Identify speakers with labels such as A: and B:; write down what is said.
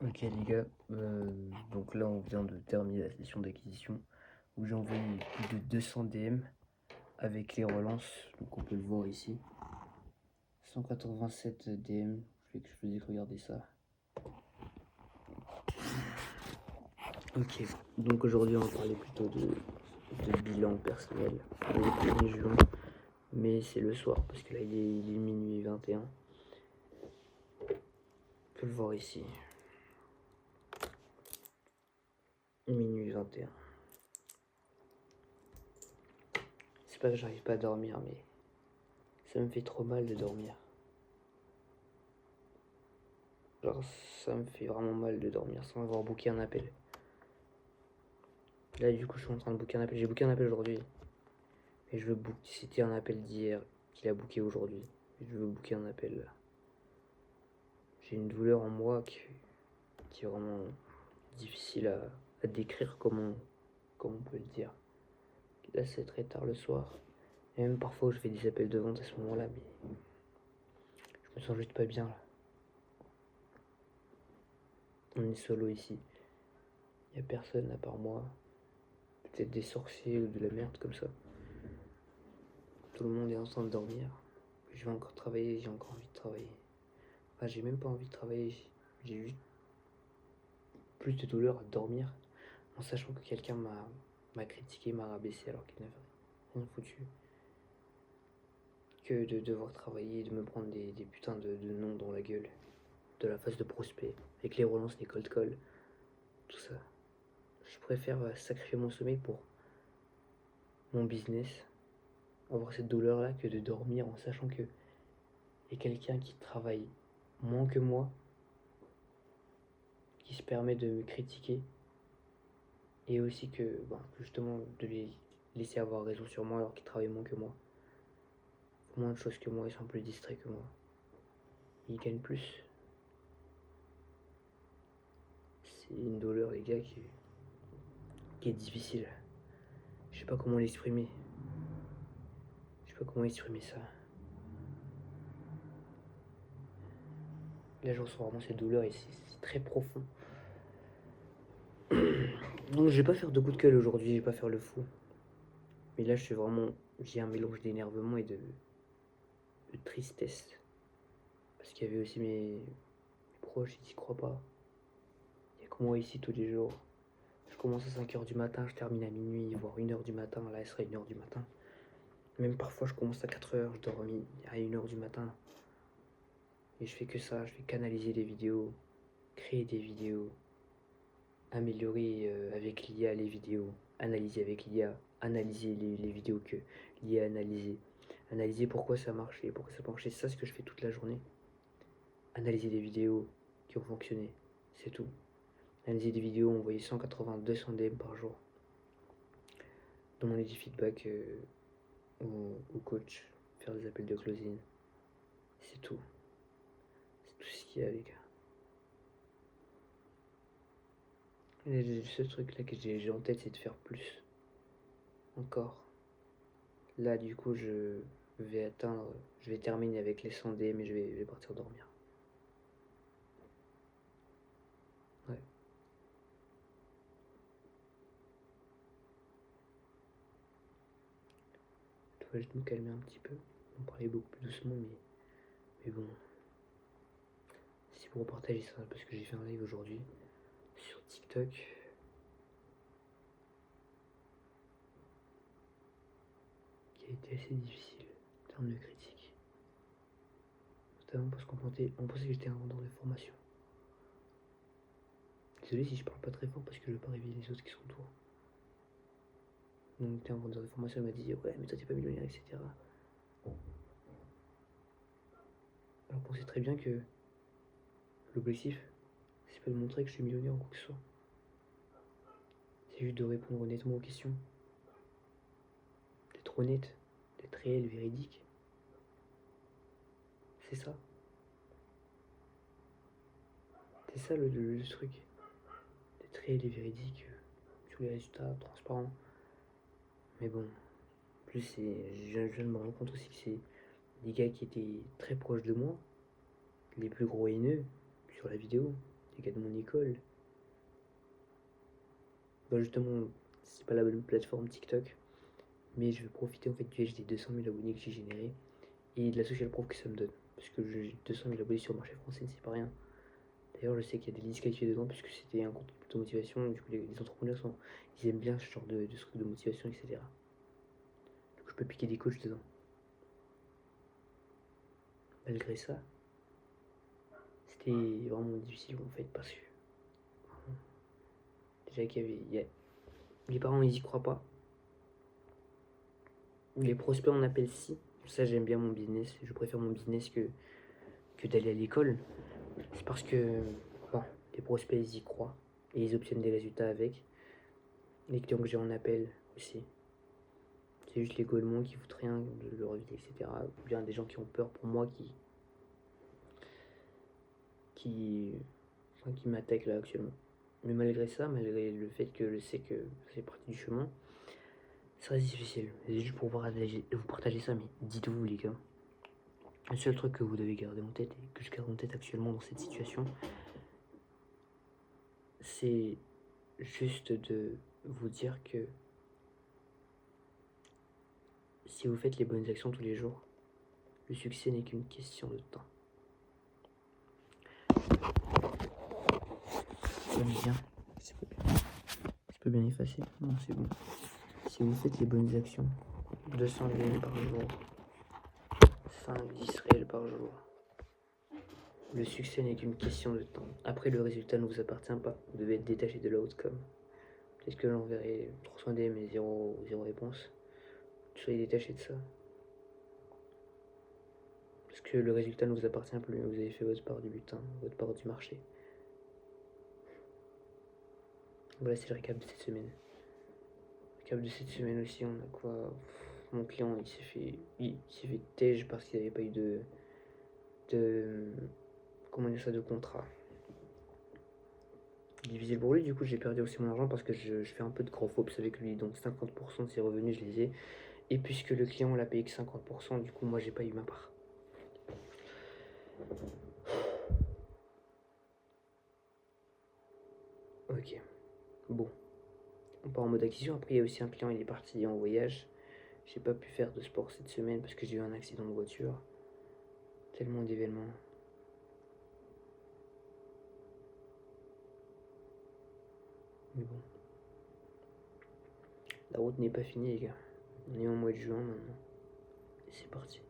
A: Ok les gars, donc là on vient de terminer la session d'acquisition où j'ai envoyé plus de 200 DM avec les relances, donc on peut le voir ici. 187 DM, je vous ai regarder ça. Ok, donc aujourd'hui on va parler plutôt de bilan personnel. On est le 1er juin, mais c'est le soir parce que là il est minuit 21. On peut le voir ici. Minuit 21. C'est pas que j'arrive pas à dormir, mais ça me fait trop mal de dormir. Genre ça me fait vraiment mal de dormir sans avoir booké un appel. Là du coup je suis en train de booker un appel. J'ai booké un appel aujourd'hui. Et je veux booker. C'était un appel d'hier qu'il a booké aujourd'hui. Je veux booker un appel là. J'ai une douleur en moi qui est vraiment difficile à décrire comment on peut le dire. Là c'est très tard le soir. Et même parfois je fais des appels de vente à ce moment-là, mais je me sens juste pas bien là. On est solo ici. Il n'y a personne à part moi. Peut-être des sorciers ou de la merde comme ça. Tout le monde est en train de dormir. Je vais encore travailler, j'ai encore envie de travailler. Enfin, j'ai même pas envie de travailler. J'ai juste plus de douleur à dormir en sachant que quelqu'un m'a critiqué, m'a rabaissé alors qu'il n'avait rien foutu. Que de devoir travailler et de me prendre des putains de noms dans la gueule. De la phase de prospect. Avec les relances, les cold calls. Tout ça. Je préfère sacrifier mon sommeil pour mon business. Avoir cette douleur là que de dormir en sachant que y a quelqu'un qui travaille moins que moi, qui se permet de me critiquer, et aussi que justement de les laisser avoir raison sur moi alors qu'ils travaillent moins que moi, moins de choses que moi, ils sont plus distraits que moi, ils gagnent plus. C'est une douleur les gars qui est difficile. Je sais pas comment l'exprimer. Je sais pas comment exprimer ça. Là je ressens vraiment cette douleur et c'est très profond. Donc je vais pas faire de coup de gueule aujourd'hui, je vais pas faire le fou. Mais là je suis vraiment. J'ai un mélange d'énervement et de tristesse. Parce qu'il y avait aussi mes proches, ils y croient pas. Il y a que moi ici tous les jours. Je commence à 5h du matin, je termine à minuit, voire 1h du matin. Là, il serait 1h du matin. Même parfois, je commence à 4h, je dors à 1h du matin. Et je fais que ça, je fais canaliser des vidéos, créer des vidéos, améliorer avec l'IA les vidéos, analyser avec l'IA, analyser les vidéos que l'IA a analysées, analyser pourquoi ça marchait, pourquoi ça marchait. C'est ça ce que je fais toute la journée. Analyser des vidéos qui ont fonctionné, c'est tout. Analyser des vidéos, envoyer 180, 200 DM par jour. Demander des feedbacks au coach, faire des appels de closing. C'est tout. C'est tout ce qu'il y a, les gars. Et le seul truc là que j'ai en tête, c'est de faire plus. Encore. Là, du coup, je vais terminer avec les 100 DM et je vais partir dormir. Ouais. Je dois juste me calmer un petit peu. On parlait beaucoup plus doucement, mais bon. C'est pour partager ça parce que j'ai fait un live aujourd'hui sur TikTok. Qui a été assez difficile en termes de critique. Notamment parce qu'on pensait que j'étais un vendeur de formation. Désolé si je parle pas très fort parce que je veux pas réveiller les autres qui sont autour. Donc t'es un vendeur de formation, il m'a dit ouais mais toi t'es pas millionnaire, etc. Alors qu'on sait très bien que l'objectif c'est pas de montrer que je suis millionnaire ou quoi que ce soit. C'est juste de répondre honnêtement aux questions. D'être honnête, d'être réel, véridique. C'est ça. C'est ça le truc. D'être réel et véridique sur les résultats, transparent. Mais bon, en plus je viens de me rendre compte aussi que c'est des gars qui étaient très proches de moi, les plus gros haineux sur la vidéo, les gars de mon école. Bah justement, c'est pas la bonne plateforme TikTok, mais je vais profiter en fait du HD 200 000 abonnés que j'ai généré et de la social proof que ça me donne. Parce que j'ai 200 000 abonnés sur le marché français, c'est pas rien. D'ailleurs, je sais qu'il y a des disqualifiés dedans puisque c'était un compte de motivation. Du coup, les entrepreneurs ils aiment bien ce genre de trucs de motivation, etc. Du coup, je peux piquer des coachs dedans. Malgré ça, c'était vraiment difficile en fait parce que déjà les parents ils y croient pas. Les prospects on appelle si. Ça j'aime bien mon business. Je préfère mon business que d'aller à l'école. C'est parce que bon, les prospects ils y croient et ils obtiennent des résultats avec. Les clients que j'ai en appel aussi. C'est juste les golements qui foutent rien de leur vie, etc. Ou bien des gens qui ont peur pour moi qui m'attaquent là actuellement. Mais malgré ça, malgré le fait que je sais que c'est partie du chemin, ça reste difficile. C'est juste pour vous partager ça, mais dites-vous les gars, le seul truc que vous devez garder en tête, et que je garde en tête actuellement dans cette situation, c'est juste de vous dire que si vous faites les bonnes actions tous les jours, le succès n'est qu'une question de temps. Bien. Je peux bien effacer. Non, c'est bon. Si vous faites les bonnes actions, 200 réels par jour, 5-10 réels par jour, le succès n'est qu'une question de temps. Après, le résultat ne vous appartient pas. Vous devez être détaché de l'outcome. Peut-être que j'enverrai 300 DM et zéro réponse. Soyez détaché de ça. Parce que le résultat ne vous appartient plus. Vous avez fait votre part du butin, votre part du marché. Voilà, c'est le récap de cette semaine. Récap de cette semaine aussi, on a quoi? Mon client, il s'est fait tège parce qu'il n'avait pas eu de comment dire ça, de contrat. Difficile pour lui, du coup j'ai perdu aussi mon argent parce que je fais un peu de gros fops avec lui, donc 50% de ses revenus je les ai, et puisque le client l'a payé que 50%, du coup moi j'ai pas eu ma part. Ok, bon, on part en mode acquisition. Après il y a aussi un client, il est parti en voyage, j'ai pas pu faire de sport cette semaine parce que j'ai eu un accident de voiture, tellement d'événements. Mais bon, la route n'est pas finie les gars, on est en mois de juin maintenant, et c'est parti.